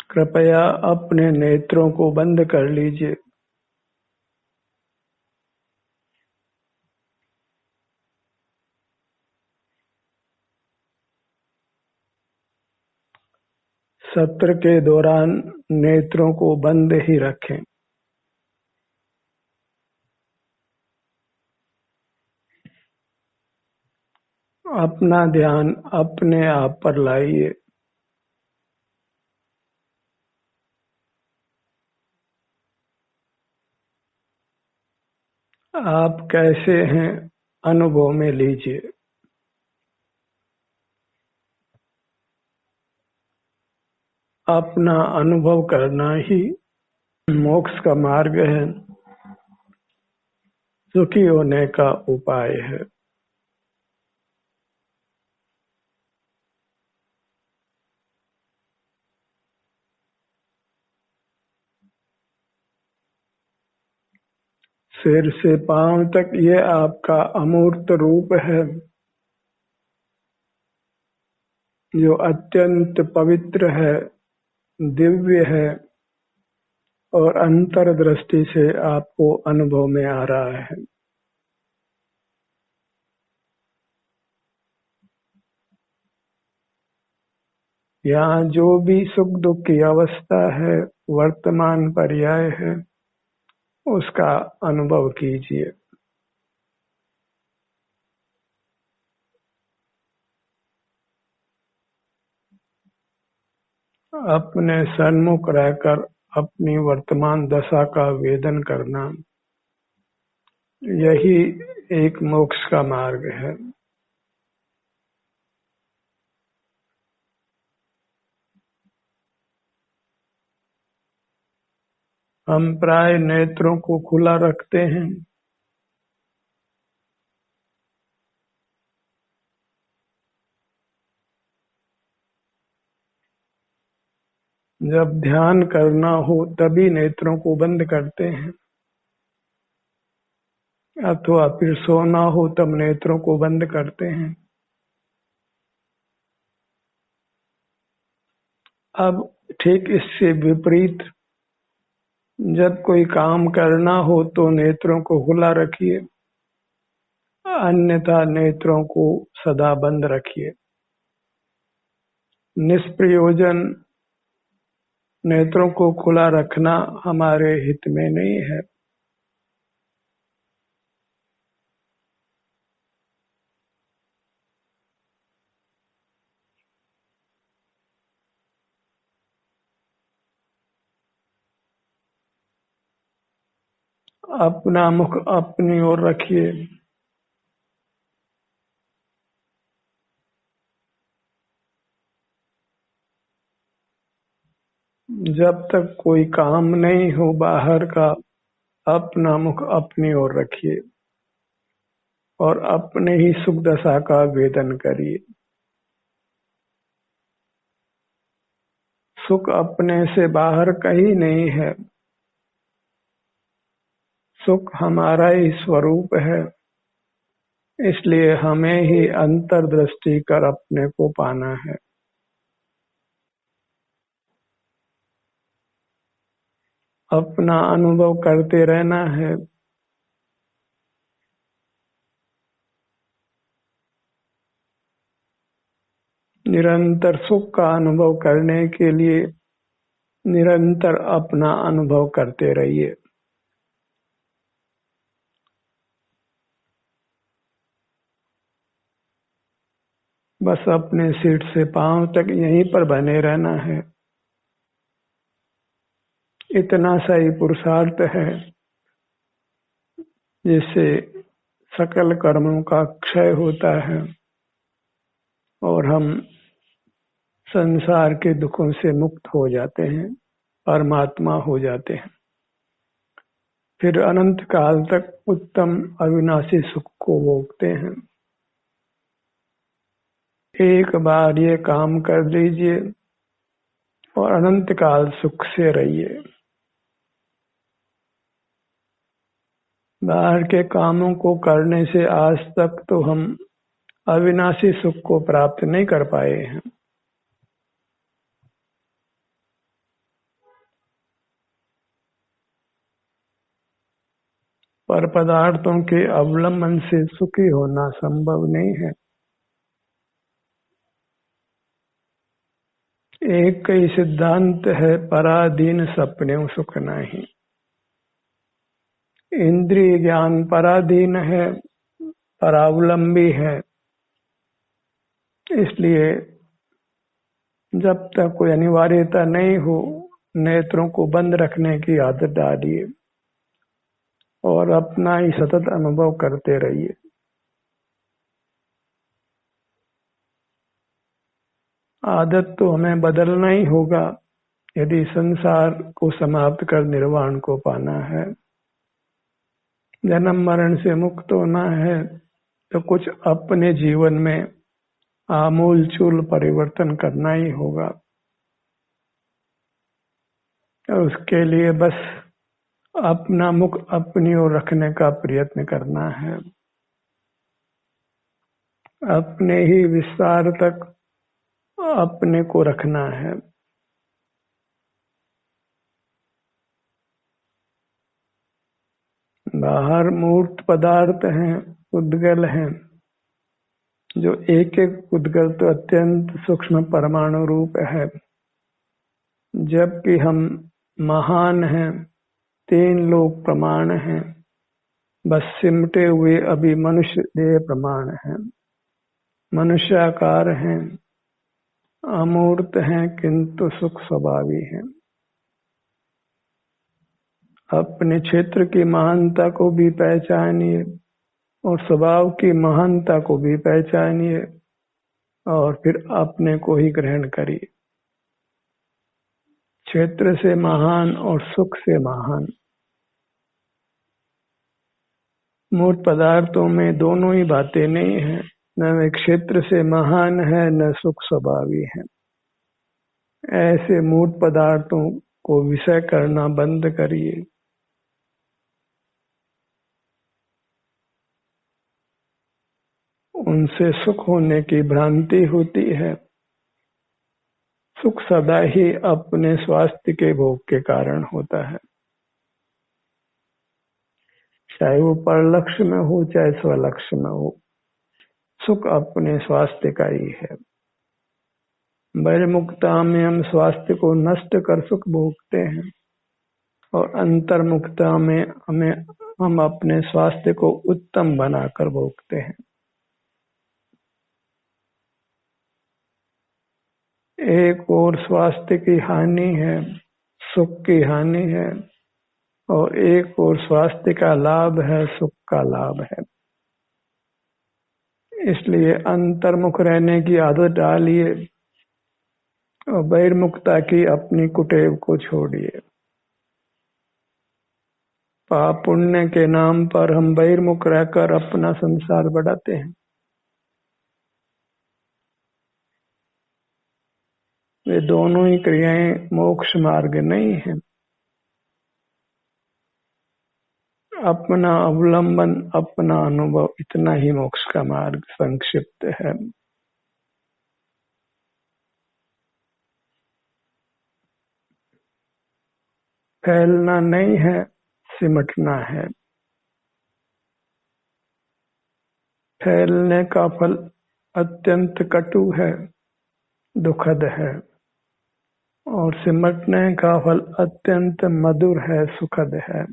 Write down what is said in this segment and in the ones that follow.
कृपया अपने नेत्रों को बंद कर लीजिए। सत्र के दौरान नेत्रों को बंद ही रखें। अपना ध्यान अपने आप पर लाइए। आप कैसे हैं अनुभव में लीजिए। अपना अनुभव करना ही मोक्ष का मार्ग है, सुखी होने का उपाय है। सिर से पांव तक ये आपका अमूर्त रूप है, जो अत्यंत पवित्र है, दिव्य है और अंतर्दृष्टि से आपको अनुभव में आ रहा है। यहाँ जो भी सुख दुख की अवस्था है, वर्तमान पर्याय है, उसका अनुभव कीजिए। अपने सन्मुख रहकर अपनी वर्तमान दशा का वेदन करना, यही एक मोक्ष का मार्ग है। हम प्राय नेत्रों को खुला रखते हैं। जब ध्यान करना हो तभी नेत्रों को बंद करते हैं, अथवा फिर सोना हो तब नेत्रों को बंद करते हैं। अब ठीक इससे विपरीत, जब कोई काम करना हो तो नेत्रों को खुला रखिए, अन्यथा नेत्रों को सदा बंद रखिए। निष्प्रयोजन नेत्रों को खुला रखना हमारे हित में नहीं है। अपना मुख अपनी ओर रखिए। जब तक कोई काम नहीं हो बाहर का, अपना मुख अपनी ओर रखिए और अपने ही सुख दशा का वेदन करिए। सुख अपने से बाहर कहीं नहीं है, सुख हमारा ही स्वरूप है, इसलिए हमें ही अंतर्दृष्टि कर अपने को पाना है। अपना अनुभव करते रहना है। निरंतर सुख का अनुभव करने के लिए निरंतर अपना अनुभव करते रहिए। बस अपने सिर से पांव तक यहीं पर बने रहना है। इतना सा ही पुरुषार्थ है, जिससे सकल कर्मों का क्षय होता है और हम संसार के दुखों से मुक्त हो जाते हैं, परमात्मा हो जाते हैं। फिर अनंत काल तक उत्तम अविनाशी सुख को भोगते हैं। एक बार ये काम कर लीजिए और अनंत काल सुख से रहिए। बाहर के कामों को करने से आज तक तो हम अविनाशी सुख को प्राप्त नहीं कर पाए हैं। पर पदार्थों के अवलंबन से सुखी होना संभव नहीं है। एक ही सिद्धांत है, पराधीन सपने सुख नहीं। इंद्रिय ज्ञान पराधीन है, परावलंबी है। इसलिए जब तक कोई अनिवार्यता नहीं हो, नेत्रों को बंद रखने की आदत डालिए और अपना ही सतत अनुभव करते रहिए। आदत तो हमें बदलना ही होगा यदि संसार को समाप्त कर निर्वाण को पाना है। जन्म मरण से मुक्त होना है तो कुछ अपने जीवन में आमूल चूल परिवर्तन करना ही होगा। और उसके लिए बस अपना मुख अपनी ओर रखने का प्रयत्न करना है। अपने ही विस्तार तक अपने को रखना है। बाहर मूर्त पदार्थ हैं, उद्गल हैं, जो एक एक उद्गल तो अत्यंत सूक्ष्म परमाणु रूप है। जबकि हम महान हैं, 3 लोक प्रमाण हैं, बस सिमटे हुए अभी मनुष्य देह प्रमाण हैं। मनुष्याकार हैं, अमूर्त हैं, किंतु सुख स्वभावी हैं। अपने क्षेत्र की महानता को भी पहचानिए और स्वभाव की महानता को भी पहचानिए और फिर अपने को ही ग्रहण करिए। क्षेत्र से महान और सुख से महान। मूर्त पदार्थों में दोनों ही बातें नहीं है। न वे क्षेत्र से महान है, न सुख स्वभावी है। ऐसे मूर्त पदार्थों को विषय करना बंद करिए। उनसे सुख होने की भ्रांति होती है। सुख सदा ही अपने स्वास्थ्य के भोग के कारण होता है, चाहे वो परलक्ष्य में हो चाहे स्वलक्ष्य में हो। सुख अपने स्वास्थ्य का ही है। बहिर्मुखता में हम स्वास्थ्य को नष्ट कर सुख भोगते हैं और अंतर्मुखता में हम अपने स्वास्थ्य को उत्तम बनाकर भोगते हैं। एक और स्वास्थ्य की हानि है, सुख की हानि है, और एक और स्वास्थ्य का लाभ है, सुख का लाभ है। इसलिए अंतर्मुख रहने की आदत डालिए और बहिर्मुखता की अपनी कुटेव को छोड़िए। पाप पुण्य के नाम पर हम बहिर्मुख रहकर अपना संसार बढ़ाते हैं। वे दोनों ही क्रियाएं मोक्ष मार्ग नहीं है। अपना अवलंबन, अपना अनुभव, इतना ही मोक्ष का मार्ग संक्षिप्त है। फैलना नहीं है, सिमटना है। फैलने का फल अत्यंत कटु है, दुखद है, और सिमटने का फल अत्यंत मधुर है, सुखद है।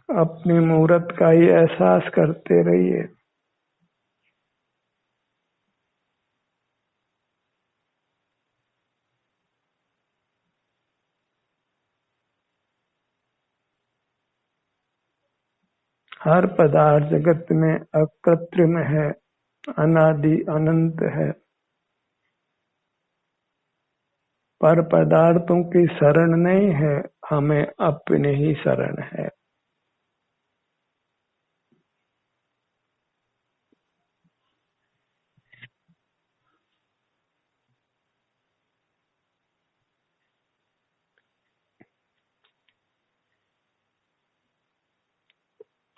अपनी मूर्त का ही एहसास करते रहिए। हर पदार्थ जगत में अकृत्रिम है, अनादि अनंत है, पर पदार्थों की शरण नहीं है, हमें अपने ही शरण है।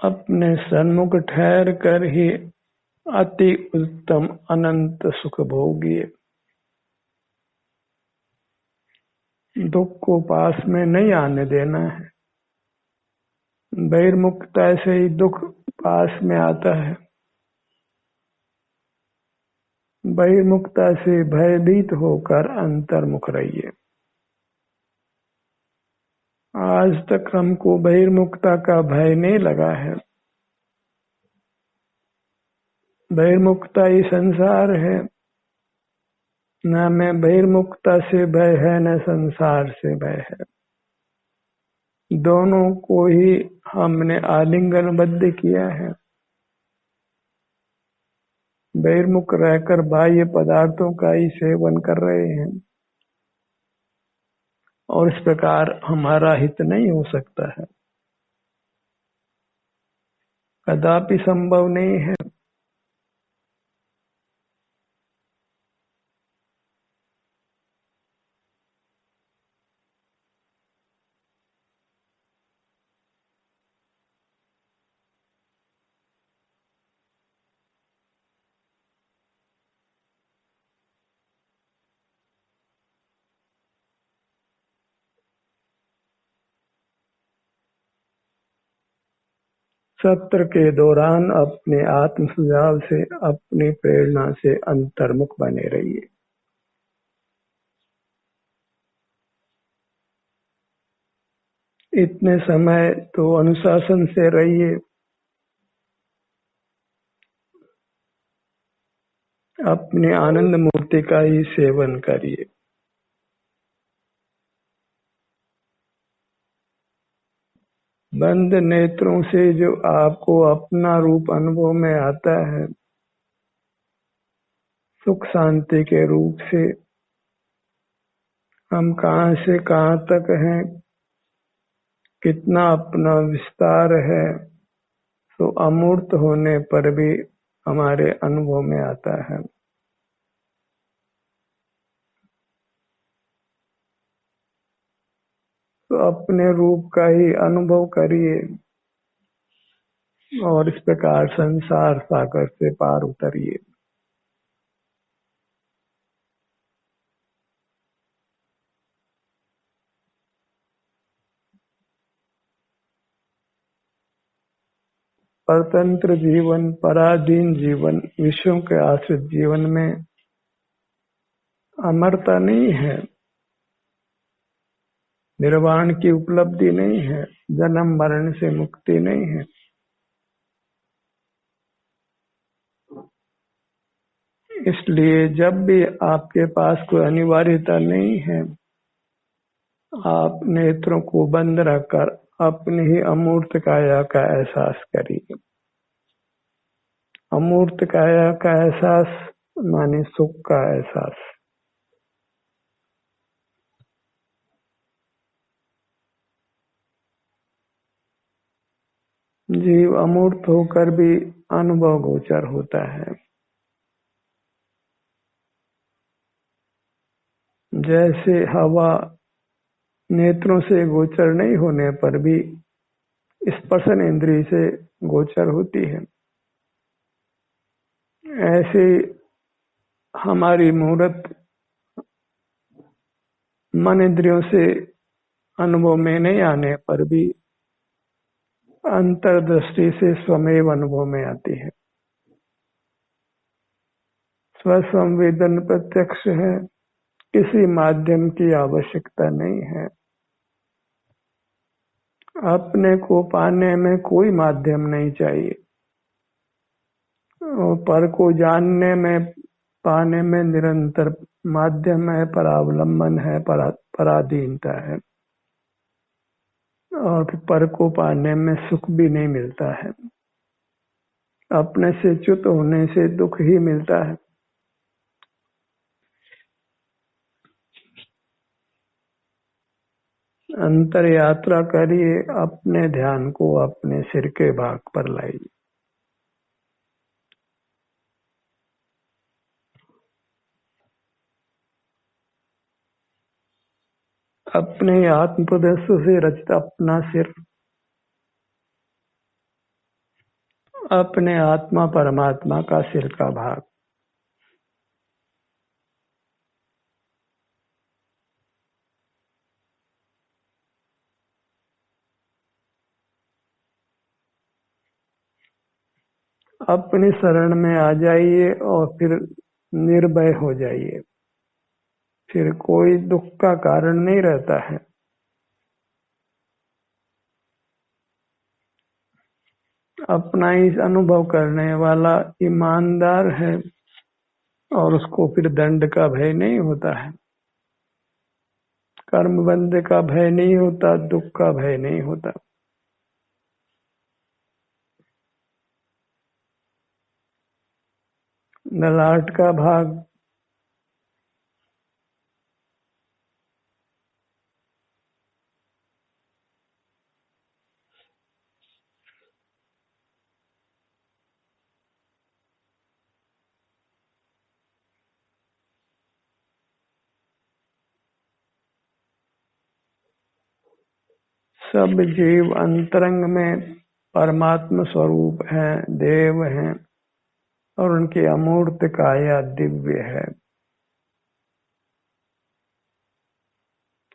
अपने सन्मुख ठहर कर ही अति उत्तम अनंत सुख भोगिए। दुख को पास में नहीं आने देना है। बहिर्मुखता से ही दुख पास में आता है। बहिर्मुखता से भयभीत होकर अंतर्मुख रहिए। आज तक हमको बहिर्मुखता का भय नहीं लगा है। बहिर्मुखता ही संसार है। न मैं बहिर्मुखता से भय है, न संसार से भय है। दोनों को ही हमने आलिंगनबद्ध किया है। बहिर्मुख रहकर बाह्य पदार्थों का ही सेवन कर रहे हैं, और इस प्रकार हमारा हित नहीं हो सकता है, कदापि संभव नहीं है। सत्र के दौरान अपने आत्म सुझाव से, अपनी प्रेरणा से अंतर्मुख बने रहिए। इतने समय तो अनुशासन से रहिए। अपने आनंद मूर्ति का ही सेवन करिए। बंद नेत्रों से जो आपको अपना रूप अनुभव में आता है, सुख शांति के रूप से, हम कहाँ से कहाँ तक हैं, कितना अपना विस्तार है, तो अमूर्त होने पर भी हमारे अनुभव में आता है। तो अपने रूप का ही अनुभव करिए और इस प्रकार संसार सागर से पार उतरिए। परतंत्र जीवन, पराधीन जीवन, विषयों के आश्रित जीवन में अमरता नहीं है, निर्वाण की उपलब्धि नहीं है, जन्म मरण से मुक्ति नहीं है। इसलिए जब भी आपके पास कोई अनिवार्यता नहीं है, आप नेत्रों को बंद रखकर अपनी ही अमूर्त काया का एहसास करिए। अमूर्त काया का एहसास माने सुख का एहसास। जीव अमूर्त होकर भी अनुभव गोचर होता है। जैसे हवा नेत्रों से गोचर नहीं होने पर भी स्पर्शन इंद्रिय से गोचर होती है, ऐसे हमारी मूर्त मन इंद्रियों से अनुभव में नहीं आने पर भी अंतर्दृष्टि से स्वमेव अनुभव में आती है। स्वसंवेदन प्रत्यक्ष है, किसी माध्यम की आवश्यकता नहीं है। अपने को पाने में कोई माध्यम नहीं चाहिए, और पर को जानने में, पाने में निरंतर माध्यम है, परावलंबन है, पराधीनता है, और पर को पाने में सुख भी नहीं मिलता है। अपने से च्युत होने से दुख ही मिलता है। अंतर यात्रा करिए, अपने ध्यान को अपने सिर के भाग पर लाइए। अपने आत्म प्रदेश से रचित अपना सिर, अपने आत्मा परमात्मा का सिर का भाग। अपनी शरण में आ जाइए और फिर निर्भय हो जाइए। फिर कोई दुख का कारण नहीं रहता है। अपना ही अनुभव करने वाला ईमानदार है और उसको फिर दंड का भय नहीं होता है, कर्म बंध का भय नहीं होता, दुख का भय नहीं होता। ललाट का भाग सब जीव अंतरंग में परमात्म स्वरूप हैं, देव हैं और उनकी अमूर्त काया दिव्य है।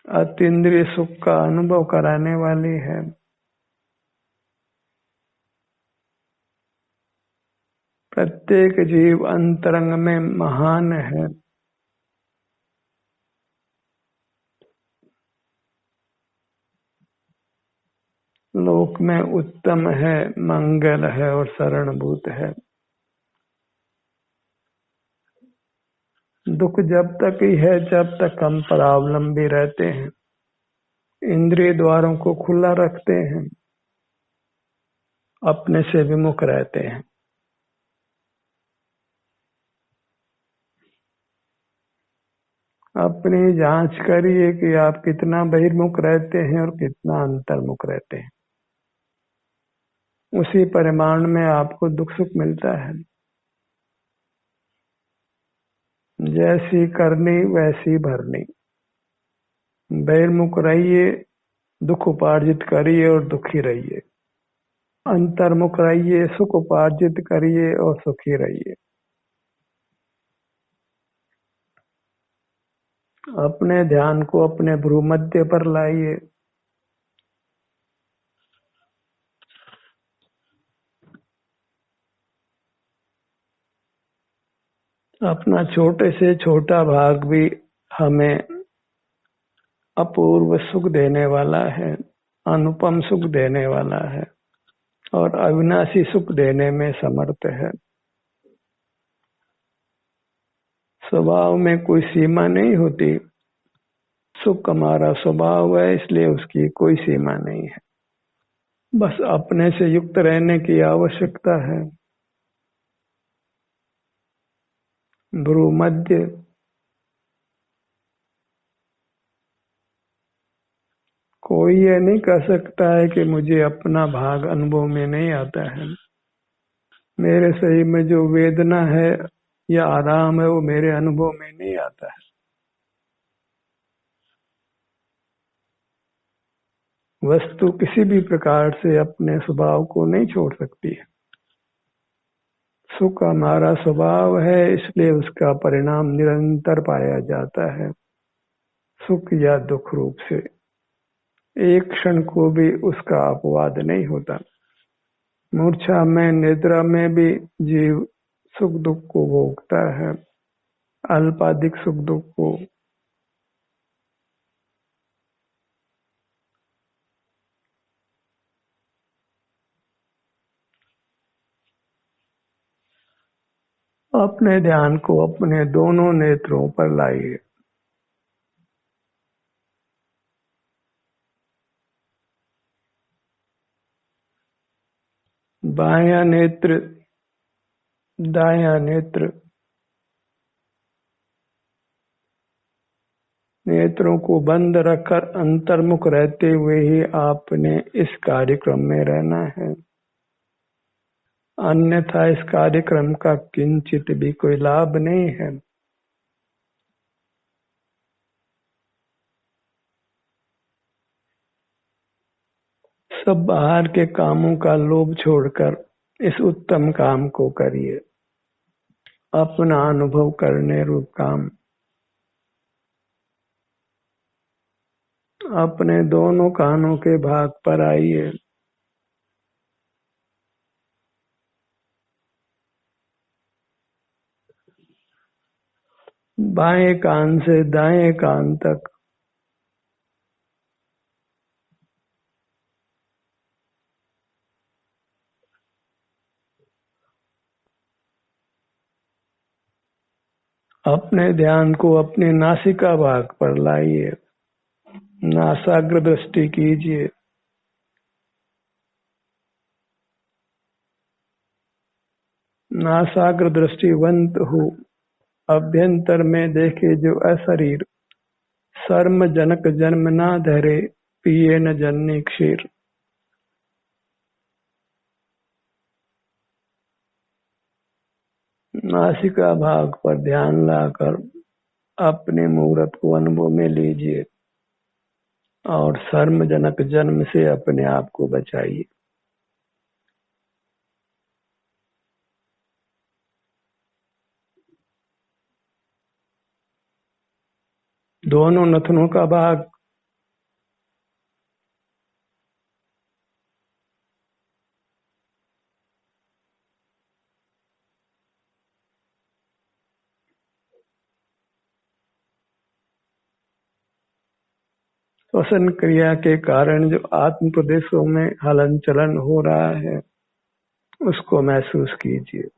अतीन्द्रिय सुख का अनुभव कराने वाली है। प्रत्येक जीव अंतरंग में महान है। लोक में उत्तम है, मंगल है और शरणभूत है। दुख जब तक ही है जब तक हम परावलंबी रहते हैं, इंद्रिय द्वारों को खुला रखते हैं, अपने से विमुख रहते हैं। अपनी जांच करिए कि आप कितना बहिर्मुख रहते हैं और कितना अंतर्मुख रहते हैं। उसी परिमाण में आपको दुख सुख मिलता है। जैसी करनी वैसी भरनी। बहिर्मुख रहिए, दुख उपार्जित करिए और दुखी रहिए। अंतर्मुख रहिए, सुख उपार्जित करिए और सुखी रहिए। अपने ध्यान को अपने भ्रूमध्य पर लाइए। अपना छोटे से छोटा भाग भी हमें अपूर्व सुख देने वाला है, अनुपम सुख देने वाला है और अविनाशी सुख देने में समर्थ है। स्वभाव में कोई सीमा नहीं होती। सुख हमारा स्वभाव है, इसलिए उसकी कोई सीमा नहीं है। बस अपने से युक्त रहने की आवश्यकता है। भ्रूमध्य कोई ये नहीं कह सकता है कि मुझे अपना भाग अनुभव में नहीं आता है। मेरे शरीर में जो वेदना है या आराम है वो मेरे अनुभव में नहीं आता है। वस्तु किसी भी प्रकार से अपने स्वभाव को नहीं छोड़ सकती है। सुख हमारा स्वभाव है, इसलिए उसका परिणाम निरंतर पाया जाता है, सुख या दुख रूप से। एक क्षण को भी उसका अपवाद नहीं होता। मूर्छा में, निद्रा में भी जीव सुख दुख को भोगता है, अल्पाधिक सुख दुख को। अपने ध्यान को अपने दोनों नेत्रों पर लाइए। बायां नेत्र, दायां नेत्र, नेत्रों को बंद रखकर अंतर्मुख रहते हुए ही आपने इस कार्यक्रम में रहना है, अन्यथा इस कार्यक्रम का किंचित भी कोई लाभ नहीं है। सब बाहर के कामों का लोभ छोड़कर इस उत्तम काम को करिए, अपना अनुभव करने रूप काम। अपने दोनों कानों के भाग पर आइए। बाएं कान से दाएं कान तक अपने ध्यान को अपने नासिका भाग पर लाइए। नासाग्र दृष्टि कीजिए। नासाग्र दृष्टिवंत हो। अभ्यंतर में देखे जो अशरीर, सर्म जनक जन्म ना धरे, पिए न जननी क्षीर। नासिका भाग पर ध्यान लाकर अपने मुहूर्त को अनुभव में लीजिए और सर्म जनक जन्म से अपने आप को बचाइए। दोनों नथनों का भाग श्वसन क्रिया के कारण जो आत्म प्रदेशों में हलन चलन हो रहा है उसको महसूस कीजिए।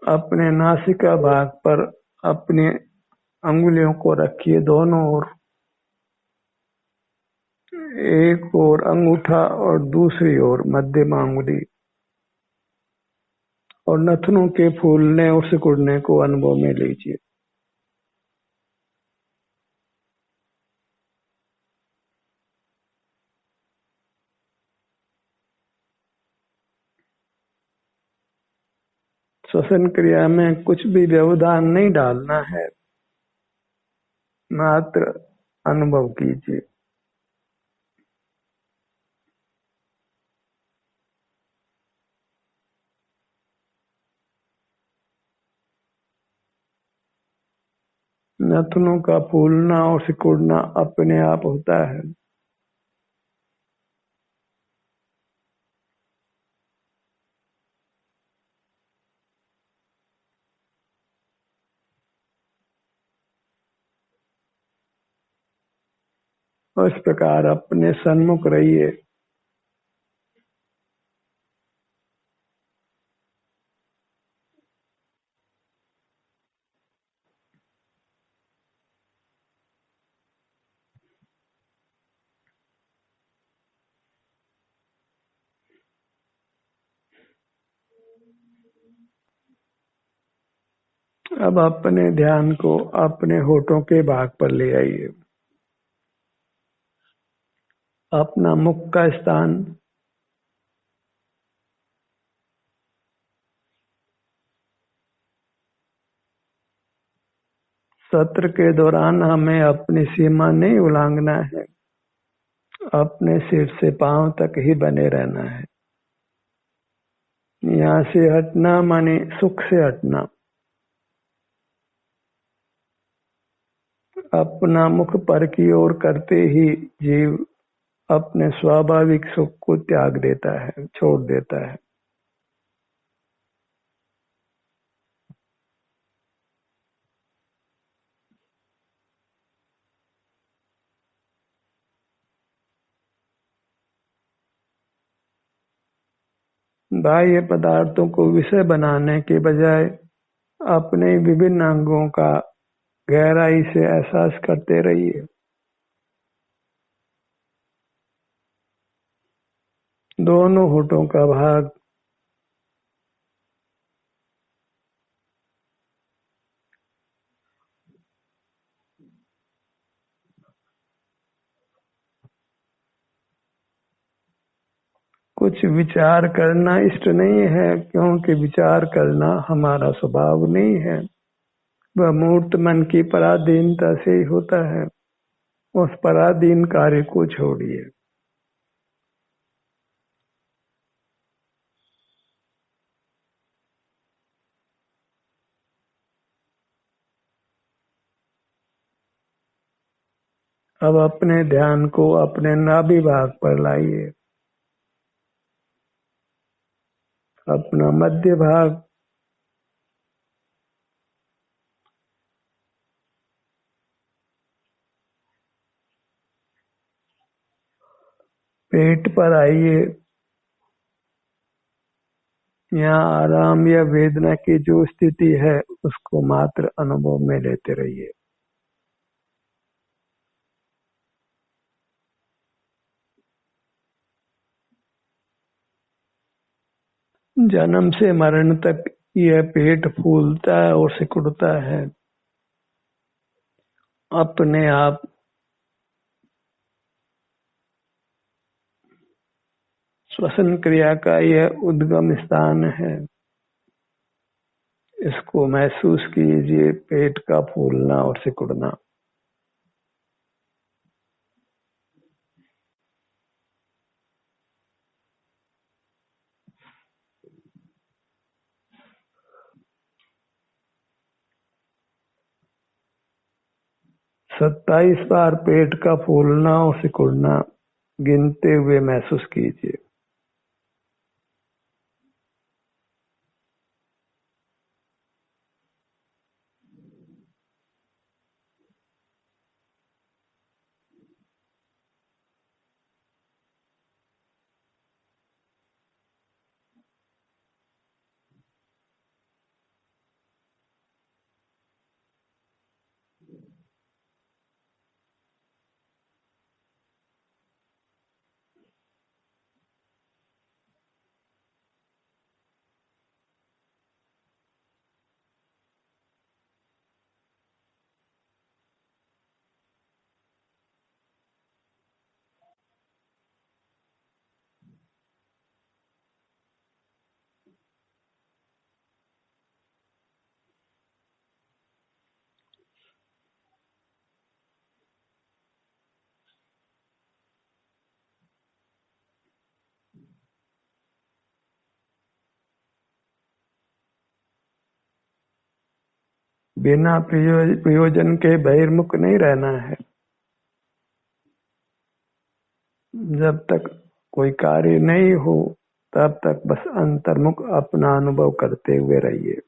अपने नासिका भाग पर अपने अंगुलियों को रखिए दोनों ओर। एक ओर अंगूठा और दूसरी ओर मध्यम अंगुली, और नथनों के फूलने और सिकुड़ने को अनुभव में लीजिए। श्वसन क्रिया में कुछ भी व्यवधान नहीं डालना है, मात्र अनुभव कीजिए। नथनों का फूलना और सिकुड़ना अपने आप होता है। और इस प्रकार अपने सन्मुख रहिए। अब अपने ध्यान को अपने होठों के भाग पर ले आइए। अपना मुख का स्थान सत्र के दौरान हमें अपनी सीमा नहीं उल्लंघना है, अपने सिर से पांव तक ही बने रहना है। यहाँ से हटना माने सुख से हटना। अपना मुख पर की ओर करते ही जीव अपने स्वाभाविक सुख को त्याग देता है, छोड़ देता है। बाह्य पदार्थों को विषय बनाने के बजाय अपने विभिन्न अंगों का गहराई से एहसास करते रहिए। दोनों होठों का भाग कुछ विचार करना इष्ट नहीं है, क्योंकि विचार करना हमारा स्वभाव नहीं है। वह मूर्त मन की पराधीनता से ही होता है। उस पराधीन कार्य को छोड़िए। अब अपने ध्यान को अपने नाभि भाग पर लाइए। अपना मध्य भाग, पेट पर आइए। यहाँ आराम या वेदना की जो स्थिति है उसको मात्र अनुभव में लेते रहिए। जन्म से मरण तक यह पेट फूलता है और सिकुड़ता है। अपने आप श्वसन क्रिया का यह उद्गम स्थान है। इसको महसूस कीजिए, पेट का फूलना और सिकुड़ना। सत्ताईस बार पेट का फूलना और सिकुड़ना गिनते हुए महसूस कीजिए। बिना प्रयोजन के बहिर्मुख नहीं रहना है। जब तक कोई कार्य नहीं हो तब तक बस अंतर्मुख अपना अनुभव करते हुए रहिए।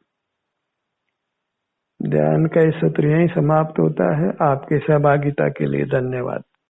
ध्यान का ये सत्र यहीं समाप्त होता है। आपकी सहभागिता के लिए धन्यवाद।